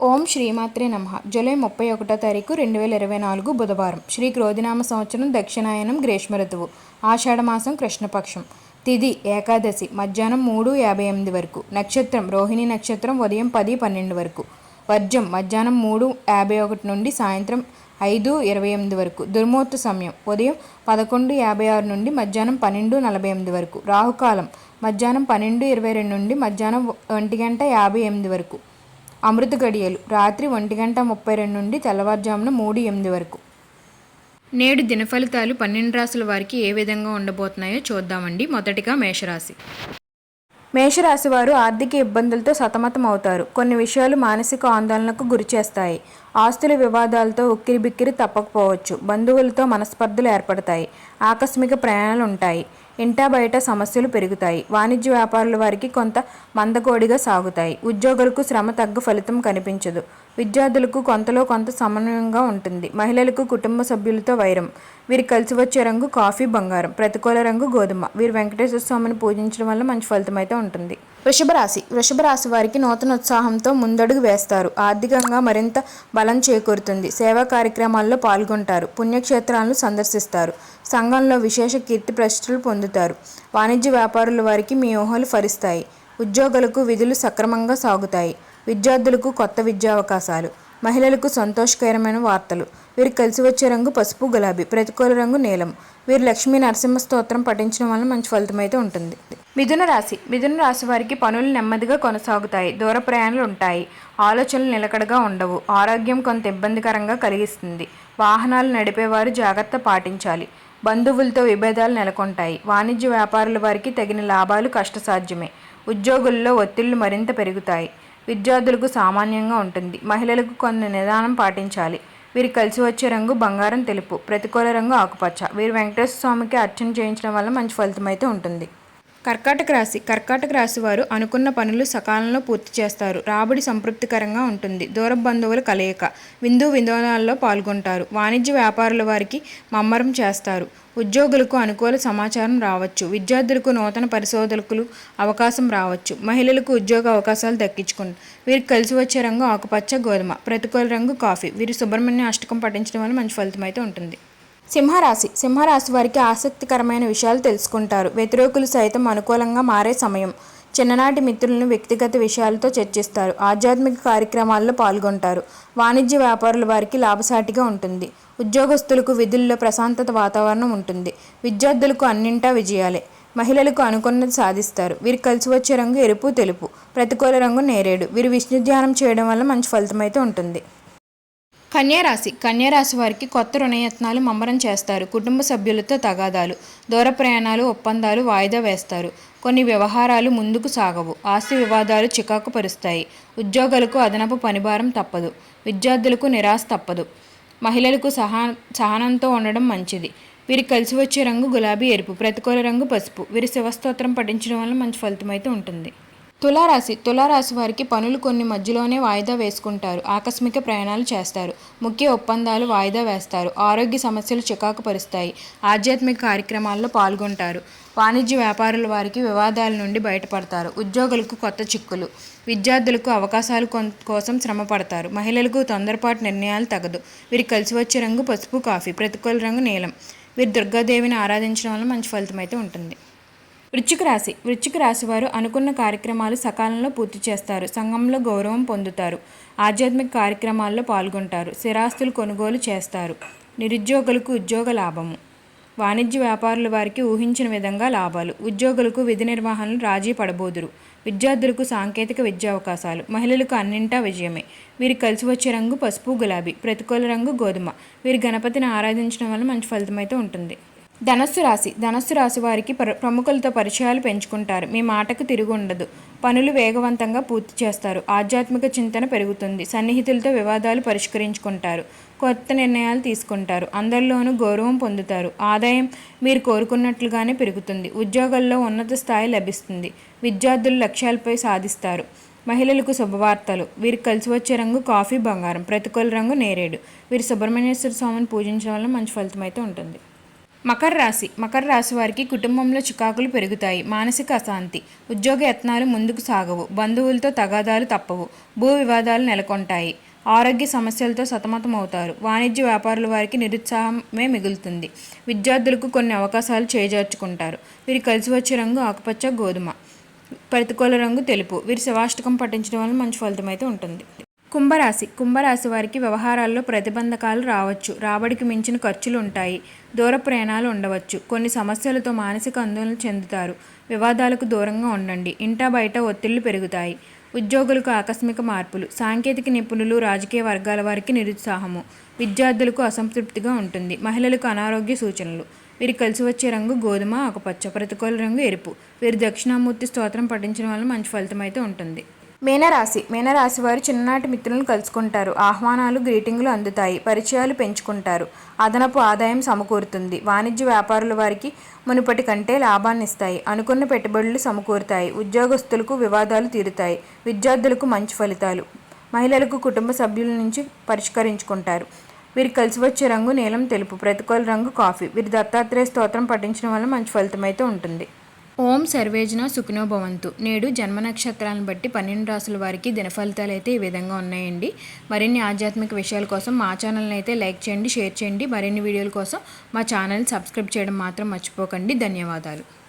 ఓం శ్రీమాత్రే నమః. జూలై 31వ తారీఖు 2024 బుధవారం. శ్రీ క్రోధినామ సంవత్సరం దక్షిణాయనం గ్రీష్మ ఋతువు. ఆషాఢమాసం కృష్ణపక్షం. తిథి ఏకాదశి మధ్యాహ్నం 3:58 వరకు. నక్షత్రం రోహిణి నక్షత్రం ఉదయం 10:12 వరకు. వర్జం మధ్యాహ్నం 3:51 నుండి సాయంత్రం 5:28 వరకు. దుర్ముహూర్త సమయం ఉదయం 11:56 నుండి మధ్యాహ్నం 12:48 వరకు. రాహుకాలం మధ్యాహ్నం 12:22 నుండి మధ్యాహ్నం 1:58 వరకు. అమృత గడియలు రాత్రి 1:32 నుండి తెల్లవారుజామున 3:08 వరకు. నేడు దినఫలితాలు 12 రాశుల వారికి ఏ విధంగా ఉండబోతున్నాయో చూద్దామండి. మొదటిగా మేషరాశి. మేషరాశి వారు ఆర్థిక ఇబ్బందులతో సతమతం అవుతారు. కొన్ని విషయాలు మానసిక ఆందోళనకు గురిచేస్తాయి. ఆస్తుల వివాదాలతో ఉక్కిరిబిక్కిరి తప్పకపోవచ్చు. బంధువులతో మనస్పర్ధలు ఏర్పడతాయి. ఆకస్మిక ప్రయాణాలు ఉంటాయి. ఇంటా బయట సమస్యలు పెరుగుతాయి. వాణిజ్య వ్యాపారుల వారికి కొంత మందకోడిగా సాగుతాయి. ఉద్యోగులకు శ్రమ తగ్గ ఫలితం కనిపించదు. విద్యార్థులకు కొంతలో కొంత సమన్వయంగా ఉంటుంది. మహిళలకు కుటుంబ సభ్యులతో వైరం. వీరు కలిసి వచ్చే రంగు కాఫీ బంగారం. ప్రతికూల రంగు గోధుమ. వీరు వెంకటేశ్వర స్వామిని పూజించడం వల్ల మంచి ఫలితం అయితే ఉంటుంది. వృషభ రాశి. వృషభ రాశి వారికి నూతన ఉత్సాహంతో ముందడుగు వేస్తారు. ఆర్థికంగా మరింత బలం చేకూరుతుంది. సేవా కార్యక్రమాల్లో పాల్గొంటారు. పుణ్యక్షేత్రాలను సందర్శిస్తారు. సంఘంలో విశేష కీర్తి ప్రతిష్టలు పొందుతారు. వాణిజ్య వ్యాపారుల వారికి మీ ఊహలు ఫలిస్తాయి. ఉద్యోగులకు విధులు సక్రమంగా సాగుతాయి. విద్యార్థులకు కొత్త విద్యా అవకాశాలు. మహిళలకు సంతోషకరమైన వార్తలు. వీరు కలిసి వచ్చే రంగు పసుపు గులాబీ. ప్రతికూల రంగు నీలం. వీరు లక్ష్మీ నరసింహ స్తోత్రం పఠించడం వల్ల మంచి ఫలితం అయితే ఉంటుంది. మిథున రాశి. మిథున రాశి వారికి పనులు నెమ్మదిగా కొనసాగుతాయి. దూర ప్రయాణాలు ఉంటాయి. ఆలోచనలు నిలకడగా ఉండవు. ఆరోగ్యం కొంత ఇబ్బందికరంగా కలిగిస్తుంది. వాహనాలు నడిపేవారు జాగ్రత్త పాటించాలి. బంధువులతో విభేదాలు నెలకొంటాయి. వాణిజ్య వ్యాపారుల వారికి తగిన లాభాలు కష్టసాధ్యమే. ఉద్యోగుల్లో ఒత్తిళ్లు మరింత పెరుగుతాయి. విద్యార్థులకు సామాన్యంగా ఉంటుంది. మహిళలకు కొంత నిదానం పాటించాలి. వీరు కలిసి వచ్చే రంగు బంగారం తెలుపు. ప్రతికూల రంగు ఆకుపచ్చ. వీరు వెంకటేశ్వర స్వామికి అర్చన చేయించడం వల్ల మంచి ఫలితం అయితే ఉంటుంది. కర్కాటక రాశి. కర్కాటక రాశి వారు అనుకున్న పనులు సకాలంలో పూర్తి చేస్తారు. రాబడి సంతృప్తికరంగా ఉంటుంది. దూర బంధువుల కలయిక. విందు వినోదాల్లో పాల్గొంటారు. వాణిజ్య వ్యాపారుల వారికి మమ్మరం చేస్తారు. ఉద్యోగులకు అనుకూల సమాచారం రావచ్చు. విద్యార్థులకు నూతన పరిశోధకులు అవకాశం రావచ్చు. మహిళలకు ఉద్యోగ అవకాశాలు దక్కించుకుంటారు. వీరికి కలిసి వచ్చే రంగు ఆకుపచ్చ గోధుమ. ప్రతికూల రంగు కాఫీ. వీరు సుబ్రహ్మణ్య అష్టకం పఠించడం వల్ల మంచి ఫలితం అయితే ఉంటుంది. సింహరాశి. సింహరాశి వారికి ఆసక్తికరమైన విషయాలు తెలుసుకుంటారు. వ్యతిరేకులు సైతం అనుకూలంగా మారే సమయం. చిన్ననాటి మిత్రులను వ్యక్తిగత విషయాలతో చర్చిస్తారు. ఆధ్యాత్మిక కార్యక్రమాల్లో పాల్గొంటారు. వాణిజ్య వ్యాపారుల వారికి లాభసాటిగా ఉంటుంది. ఉద్యోగస్తులకు విధుల్లో ప్రశాంతత వాతావరణం ఉంటుంది. విద్యార్థులకు అన్నింటా విజయాలే. మహిళలకు అనుకున్నది సాధిస్తారు. వీరు కలిసి వచ్చే రంగు ఎరుపు తెలుపు. ప్రతికూల రంగు నేరేడు. వీరు విష్ణు ధ్యానం చేయడం వల్ల మంచి ఫలితం అయితే ఉంటుంది. కన్యారాశి. కన్యారాశి వారికి కొత్త రుణయత్నాలు మమ్మరం చేస్తారు. కుటుంబ సభ్యులతో తగాదాలు. దూర ప్రయాణాలు ఒప్పందాలు వాయిదా వేస్తారు. కొన్ని వ్యవహారాలు ముందుకు సాగవు. ఆస్తి వివాదాలు చికాకు పరుస్తాయి. ఉద్యోగులకు అదనపు పనిభారం తప్పదు. విద్యార్థులకు నిరాశ తప్పదు. మహిళలకు సహనంతో ఉండడం మంచిది. వీరికి కలిసి వచ్చే రంగు గులాబీ ఎరుపు. ప్రతికూల రంగు పసుపు. వీరి శివస్తోత్రం పఠించడం వల్ల మంచి ఫలితం అయితే ఉంటుంది. తులారాశి. తులారాశి వారికి పనులు కొన్ని మధ్యలోనే వాయిదా వేసుకుంటారు. ఆకస్మిక ప్రయాణాలు చేస్తారు. ముఖ్య ఒప్పందాలు వాయిదా వేస్తారు. ఆరోగ్య సమస్యలు చికాకు పరుస్తాయి. ఆధ్యాత్మిక కార్యక్రమాల్లో పాల్గొంటారు. వాణిజ్య వ్యాపారుల వారికి వివాదాల నుండి బయటపడతారు. ఉద్యోగులకు కొత్త చిక్కులు. విద్యార్థులకు అవకాశాల కోసం శ్రమ పడతారు. మహిళలకు తొందరపాటు నిర్ణయాలు తగదు. వీరికి కలిసి వచ్చే రంగు పసుపు కాఫీ. ప్రతికూల రంగు నీలం. వీరు దుర్గాదేవిని ఆరాధించడం వల్ల మంచి ఫలితం అయితే ఉంటుంది. వృశ్చిక రాశి. వృశ్చిక రాశి వారు అనుకున్న కార్యక్రమాలు సకాలంలో పూర్తి చేస్తారు. సంఘంలో గౌరవం పొందుతారు. ఆధ్యాత్మిక కార్యక్రమాల్లో పాల్గొంటారు. స్థిరాస్తులు కొనుగోలు చేస్తారు. నిరుద్యోగులకు ఉద్యోగ లాభము. వాణిజ్య వ్యాపారుల వారికి ఊహించిన విధంగా లాభాలు. ఉద్యోగులకు విధి నిర్వహణలు రాజీ పడబోదురు. విద్యార్థులకు సాంకేతిక విద్యా అవకాశాలు. మహిళలకు అన్నింటా విజయమే. వీరికి కలిసి వచ్చే రంగు పసుపు గులాబీ. ప్రతికూల రంగు గోధుమ. వీరి గణపతిని ఆరాధించడం వల్ల మంచి ఫలితం అయితే ఉంటుంది. ధనస్సు రాశి. ధనస్సు రాశి వారికి ప్రముఖులతో పరిచయాలు పెంచుకుంటారు. మీ మాటకు తిరుగు ఉండదు. పనులు వేగవంతంగా పూర్తి చేస్తారు. ఆధ్యాత్మిక చింతన పెరుగుతుంది. సన్నిహితులతో వివాదాలు పరిష్కరించుకుంటారు. కొత్త నిర్ణయాలు తీసుకుంటారు. అందరిలోనూ గౌరవం పొందుతారు. ఆదాయం మీరు కోరుకున్నట్లుగానే పెరుగుతుంది. ఉద్యోగాల్లో ఉన్నత స్థాయి లభిస్తుంది. విద్యార్థులు లక్ష్యాలపై సాధిస్తారు. మహిళలకు శుభవార్తలు. వీరికి కలిసి వచ్చే రంగు కాఫీ బంగారం. ప్రతికూల రంగు నేరేడు. వీరు సుబ్రహ్మణ్యేశ్వర స్వామిని పూజించడం వల్ల మంచి ఫలితం అయితే ఉంటుంది. మకర రాశి వారికి కుటుంబంలో చికాకులు పెరుగుతాయి. మానసిక అశాంతి. ఉద్యోగ యత్నాలు ముందుకు సాగవు. బంధువులతో తగాదాలు తప్పవు. భూ వివాదాలు నెలకొంటాయి. ఆరోగ్య సమస్యలతో సతమతమవుతారు. వాణిజ్య వ్యాపారుల వారికి నిరుత్సాహమే మిగులుతుంది. విద్యార్థులకు కొన్ని అవకాశాలు చేజార్చుకుంటారు. వీరు కలిసి వచ్చే రంగు ఆకుపచ్చ, గోధుమ. ప్రతికూల రంగు తెలుపు. వీరు శివాష్టకం పఠించడం వల్ల మంచి ఫలితం అయితే ఉంటుంది. కుంభరాశి వారికి వ్యవహారాల్లో ప్రతిబంధకాలు రావచ్చు. రాబడికి మించిన ఖర్చులు ఉంటాయి. దూర ప్రయాణాలు ఉండవచ్చు. కొన్ని సమస్యలతో మానసిక ఆందోళన చెందుతారు. వివాదాలకు దూరంగా ఉండండి. ఇంటా బయట ఒత్తిళ్లు పెరుగుతాయి. ఉద్యోగులకు ఆకస్మిక మార్పులు. సాంకేతిక నిపుణులు, రాజకీయ వర్గాల వారికి నిరుత్సాహము. విద్యార్థులకు అసంతృప్తిగా ఉంటుంది. మహిళలకు అనారోగ్య సూచనలు. వీరు కలిసి వచ్చే రంగు గోధుమ, ఆకుపచ్చ. ప్రతికూల రంగు ఎరుపు. వీరు దక్షిణామూర్తి స్తోత్రం పఠించడం వల్ల మంచి ఫలితం అయితే ఉంటుంది. మీనరాశి వారు చిన్ననాటి మిత్రులను కలుసుకుంటారు. ఆహ్వానాలు, గ్రీటింగులు అందుతాయి. పరిచయాలు పెంచుకుంటారు. అదనపు ఆదాయం సమకూరుతుంది. వాణిజ్య వ్యాపారుల వారికి మునుపటి కంటే లాభాన్ని ఇస్తాయి. అనుకున్న పెట్టుబడులు సమకూరుతాయి. ఉద్యోగస్తులకు వివాదాలు తీరుతాయి. విద్యార్థులకు మంచి ఫలితాలు. మహిళలకు కుటుంబ సభ్యుల నుంచి పరిష్కరించుకుంటారు. వీరు కలిసి వచ్చే రంగు నీలం, తెలుపు. ప్రతికూల రంగు కాఫీ. వీరు దత్తాత్రేయ స్తోత్రం పఠించడం వల్ల మంచి ఫలితం అయితే ఉంటుంది. ఓం సర్వేజన సుఖినో భవంతు. నేడు జన్మ నక్షత్రాలను బట్టి 12 రాసుల వారికి దినఫలితాలు అయితే ఈ విధంగా ఉన్నాయండి. మరిన్ని ఆధ్యాత్మిక విషయాల కోసం మా ఛానల్ని అయితే లైక్ చేయండి, షేర్ చేయండి. మరిన్ని వీడియోల కోసం మా ఛానల్ని సబ్స్క్రైబ్ చేయడం మాత్రం మర్చిపోకండి. ధన్యవాదాలు.